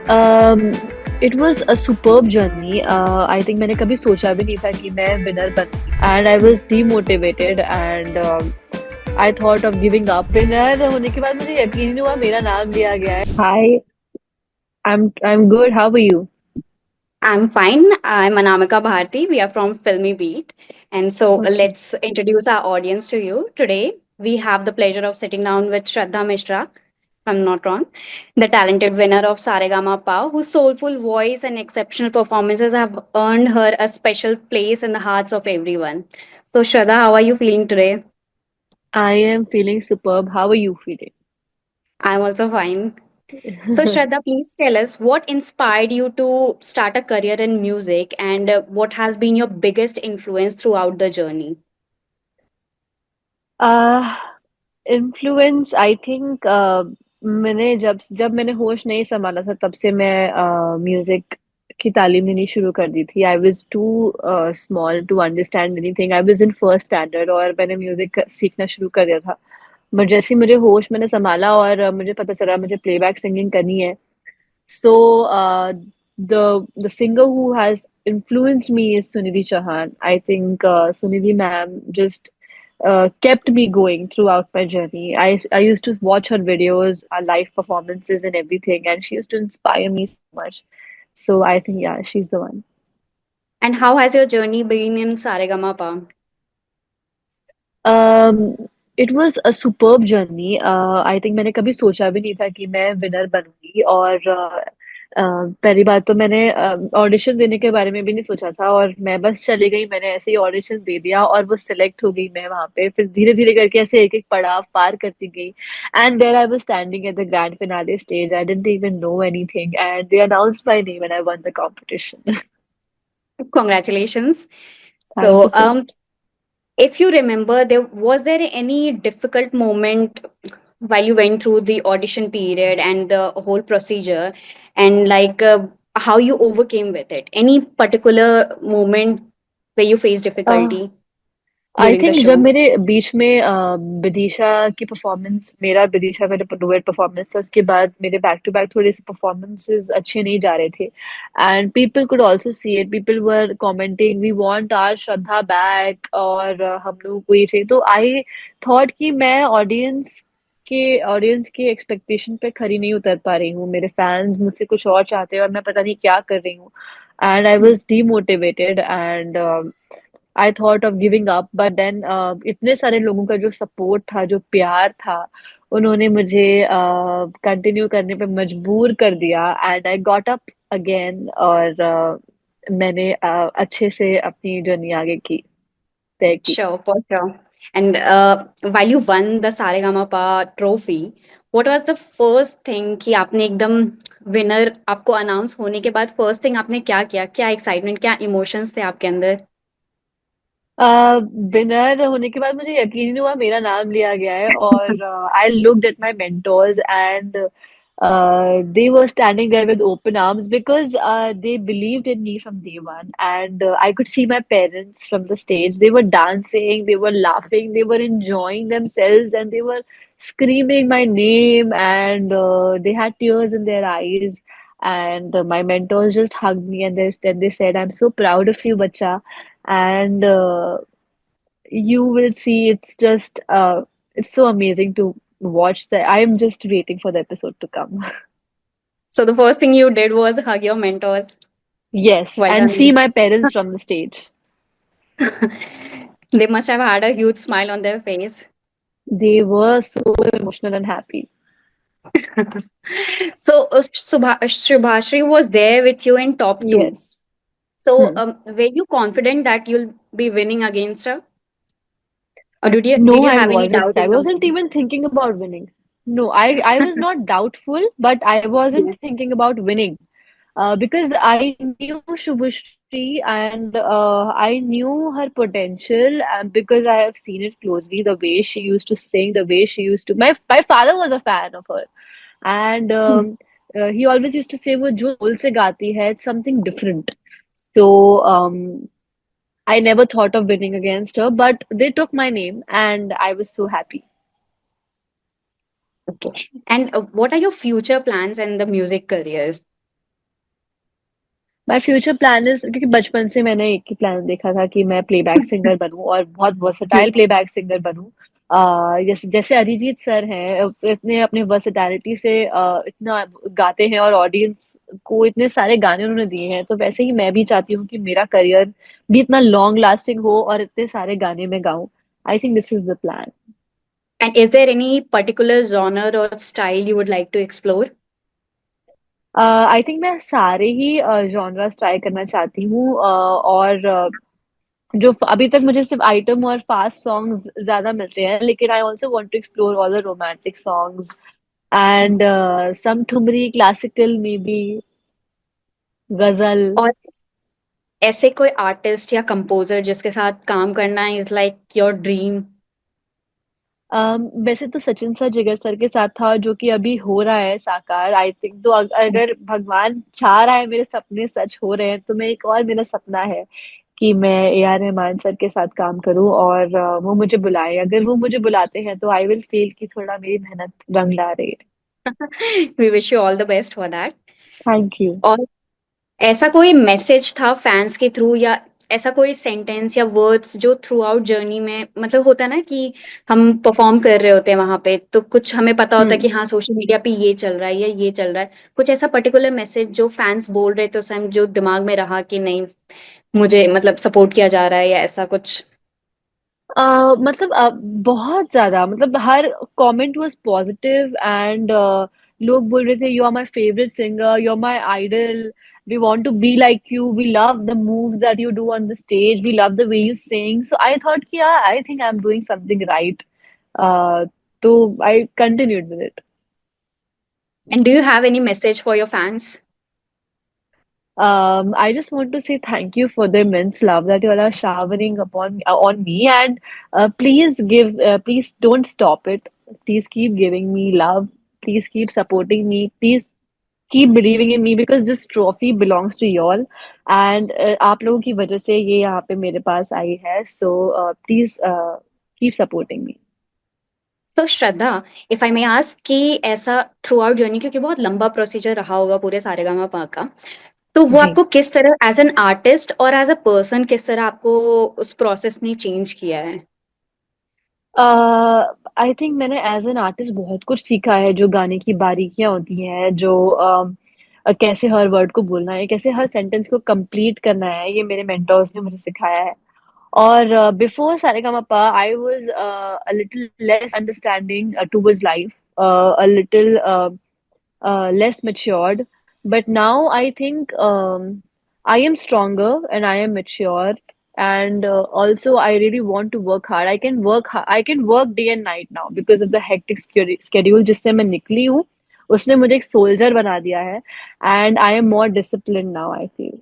Um, it was a superb journey. I think मैंने कभी सोचा भी नहीं था कि मैं winner बनूंगी and I was demotivated and I thought of giving up. Winner होने के बाद मुझे यकीन ही नहीं हुआ मेरा नाम लिया गया है. Hi, I'm good. How are you? I'm fine. I'm Anamika Bharti. We are from Filmy Beat. And so Okay. let's introduce our audience to you. Today, we have the pleasure of sitting down with Shraddha Mishra, if I'm not wrong, the talented winner of Saregama Pa, whose soulful voice and exceptional performances have earned her a special place in the hearts of everyone. So, Shraddha, how are you feeling today? I am feeling superb. How are you feeling? I'm also fine. So, Shraddha, please tell us what inspired you to start a career in music and what has been your biggest influence throughout the journey? uh, influence I think मैंने जब जब मैंने होश नहीं संभाला था तब से मैं म्यूजिक की तालीम लेनी शुरू कर दी थी. I was too small to understand anything. I was in first standard और मैंने म्यूजिक सीखना शुरू कर दिया था. बट जैसे ही मुझे होश मैंने संभाला और मुझे पता चला मुझे प्लेबैक सिंगिंग करनी है. सो the singer who has influenced me is Sunidhi Chauhan. I think Sunidhi ma'am just kept me going throughout my journey. I used to watch her videos, her live performances, and everything, and she used to inspire me so much. So I think, yeah, she's the one. And how has your journey been in Saregama Pa? Um, it was a superb journey. I think मैंने कभी सोचा भी नहीं था कि मैं winner बनूंगी और पहली बात तो मैंने ऑडिशन देने के बारे में भी नहीं सोचा था और मैं बस चली गई. मैंने ऐसे ही ऑडिशन दे दिया और वो सिलेक्ट हो गई मैं वहां पे. फिर धीरे धीरे करके ऐसे एक एक पड़ाव पार करती गई and there I was standing at the grand finale stage. I didn't even know anything and they announced my name and I won the competition. Congratulations. Thank you So, so much. if you remember, there any difficult moment while you went through the audition period and the whole procedure, and how you overcame with it? Any particular moment where you faced difficulty I during the think जब show? मेरे बीच में विदिशा की performance, मेरा और विदिशा का जो duet performance था उसके बाद मेरे बैक टू बैक थोड़े से परफॉर्मेंसेस अच्छे नहीं जा रहे थे and people could also see it. People were commenting we want our Shraddha back और हम लोग को ये चाहिए. तो आई थॉट कि मैं ऑडियंस की एक्सपेक्टेशन पे खरी नहीं उतर पा रही हूँ. मेरे फैंस मुझसे कुछ और चाहते हैं और मैं पता नहीं क्या कर रही हूँ. And I was demotivated and I thought of giving up. But then इतने सारे लोगों का जो सपोर्ट था, जो प्यार था, उन्होंने मुझे कंटिन्यू करने पे मजबूर कर दिया and I got up again और मैंने अच्छे से अपनी जर्नी आगे की, तय की. Sure, for sure. And while you won the Saregama Pa trophy, what was the first thing कि आपने एकदम विनर आपको अनाउंस होने के बाद फर्स्ट थिंग आपने क्या किया? क्या एक्साइटमेंट, क्या इमोशंस थे आपके अंदर? विनर होने के बाद मुझे यकीन ही नहीं हुआ मेरा नाम लिया गया है और I looked at my mentors and they were standing there with open arms because they believed in me from day one. And I could see my parents from the stage. They were dancing, they were laughing, they were enjoying themselves, and they were screaming my name, and they had tears in their eyes. And my mentors just hugged me, and then they said, "I'm so proud of you, bacha." And you will see it's so amazing to watch. The I'm just waiting for the episode to come. So the first thing you did was hug your mentors. Yes, Well and done. see my parents from the stage. They must have had a huge smile on their face. They were so emotional and happy. So Shubhashri was there with you in top two. Yes. So Hmm. were you confident that you'll be winning against her? Or did No, you I have any wasn't. doubt I in your wasn't mind? even thinking about winning. No, I was not doubtful, but I wasn't thinking about winning. Because I knew Shubhashri and I knew her potential because I have seen it closely. The way she used to sing, the way she used to. My father was a fan of her, and he always used to say, "वो जो दिल से गाती है, it's something different." So I never thought of winning against her, but they took my name, and I was so happy. Okay. And what are your future plans in the music careers? My future plan is, क्योंकि बचपन से मैंने एक ही plan देखा था कि मैं playback singer बनूं और बहुत वर्सेटाइल प्लेबैक सिंगर बनूं। जैसे जैसे अरिजीत सर हैं, इतने अपने वर्सेटैलिटी से इतना गाते हैं और ऑडियंस को इतने सारे गाने उन्होंने दिए हैं, तो वैसे ही मैं भी चाहती हूँ कि मेरा करियर भी इतना लॉन्ग लास्टिंग हो और इतने सारे गाने में गाऊं। I think this is the plan. And is there any particular genre or style you would like to explore? I think मैं सारे ही जॉनरास ट्राई करना चाहती हूँ, और जो अभी तक मुझे सिर्फ आइटम और फास्ट सॉन्ग्स ज्यादा मिलते हैं, लेकिन I also want to explore all the romantic songs and some thumri classical maybe, ghazal. और ऐसे कोई आर्टिस्ट या कंपोजर जिसके साथ काम करना इज लाइक योर ड्रीम? वैसे तो सचिन सर, जिगर सर के साथ था, जो कि अभी हो रहा है साकार आई थिंक। तो अगर भगवान चाह रहा है, मेरे सपने सच हो रहे हैं, तो मैं एक और मेरा सपना है कि मैं ए आर रहमान सर के साथ काम करूं और वो मुझे बुलाए। अगर वो मुझे बुलाते हैं तो आई विल फील कि थोड़ा मेरी मेहनत रंग ला रही है। We wish you all the best for that. Thank you. और ऐसा कोई मैसेज था फैंस के थ्रू, या ऐसा कोई सेंटेंस या वर्ड्स जो थ्रू आउट जर्नी में, मतलब होता है ना कि हम परफॉर्म कर रहे होते हैं वहां पे, तो कुछ हमें पता होता है कि हम्म। हाँ सोशल मीडिया पे ये चल रहा है या ये चल रहा है, कुछ ऐसा पर्टिकुलर मैसेज जो फैंस बोल रहे थे उस टाइम, जो दिमाग में रहा कि नहीं मुझे मतलब सपोर्ट किया जा रहा है, या ऐसा कुछ? मतलब बहुत ज्यादा, मतलब हर कमेंट वाज पॉजिटिव एंड लोग बोल रहे थे you are my favourite singer, you are my idol, we want to be like you, we love the moves that you do on the stage, we love the way you sing. So I thought कि यार I think I am doing something right. तो I continued with it. And do you have any message for your fans? I just want to say thank you for the immense love that you all are showering upon on me, and please don't stop it. Please keep giving me love. Please keep supporting me. Please keep believing in me because this trophy belongs to you all, and आप लोगों की वजह से ये यहाँ पे मेरे पास आई है. So please keep supporting me. तो श्रद्धा, इफ आई मे आस्क कि ऐसा थ्रू आउट जर्नी, क्योंकि बहुत लंबा प्रोसीजर रहा होगा पूरे सारेगामापा का, तो वो जी। आपको किस तरह एज एन आर्टिस्ट और एज अ पर्सन किस तरह आपको उस प्रोसेस ने चेंज किया है? आई थिंक मैंने एज एन आर्टिस्ट बहुत कुछ सीखा है, जो गाने की बारीकियां होती हैं, जो कैसे हर वर्ड को बोलना है, कैसे हर सेंटेंस को कंप्लीट करना है, ये मेरे मेंटर्स ने मुझे सिखाया है। और before Sa Re Ga Ma Pa I was a little less understanding towards life, a little less matured. But now I think I am stronger and I am mature. And also, I really want to work hard. I can work day and night now because of the hectic schedule जिससे मैं निकली हूँ. उसने मुझे एक soldier बना दिया है. And I am more disciplined now, I feel.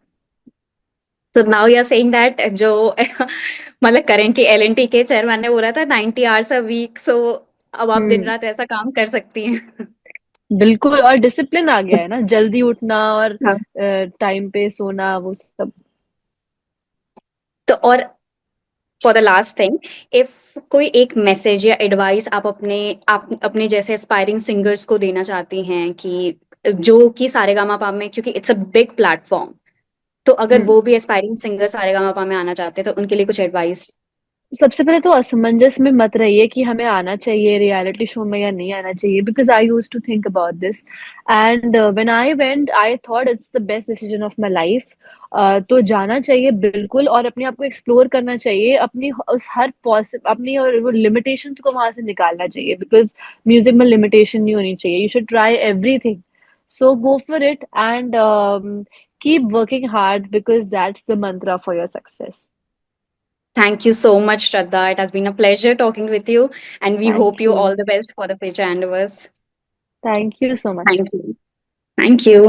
So now you are saying that जो मतलब करेंटली एलएनटी के चेयरमैन ने बोला था 90 आवर्स अ वीक, सो अब आप दिन हम्म। रात ऐसा काम कर सकती हैं। बिल्कुल, और डिसिप्लिन आ गया है ना, जल्दी उठना और हाँ। टाइम पे सोना, वो सब। तो और for the last thing, if कोई एक मैसेज या एडवाइस आप अपने जैसे एस्पायरिंग सिंगर्स को देना चाहती हैं कि जो कि सारेगामापा में, क्योंकि इट्स अ बिग प्लेटफॉर्म, तो अगर हम्म। वो भी एस्पायरिंग सिंगर सारेगामापा में आना चाहते हैं तो उनके लिए कुछ एडवाइस? सबसे पहले तो असमंजस में मत रहिए कि हमें आना चाहिए रियलिटी शो में या नहीं आना चाहिए, because I use to think about this and when I went I thought it's the best decision of my life. तो जाना चाहिए बिल्कुल, और अपने आप को एक्सप्लोर करना चाहिए, अपनी उस हर पॉसिब अपनी और वो लिमिटेशंस को वहां से निकालना चाहिए, बिकॉज म्यूजिक में लिमिटेशन नहीं होनी चाहिए, you should try everything. So go for it and keep working hard because that's the Mantra for your success. Thank you so much, Shraddha. It has been a pleasure talking with you, and we hope thank you you. all the best for the future endeavors. Thank you so much. Thank you. Thank you.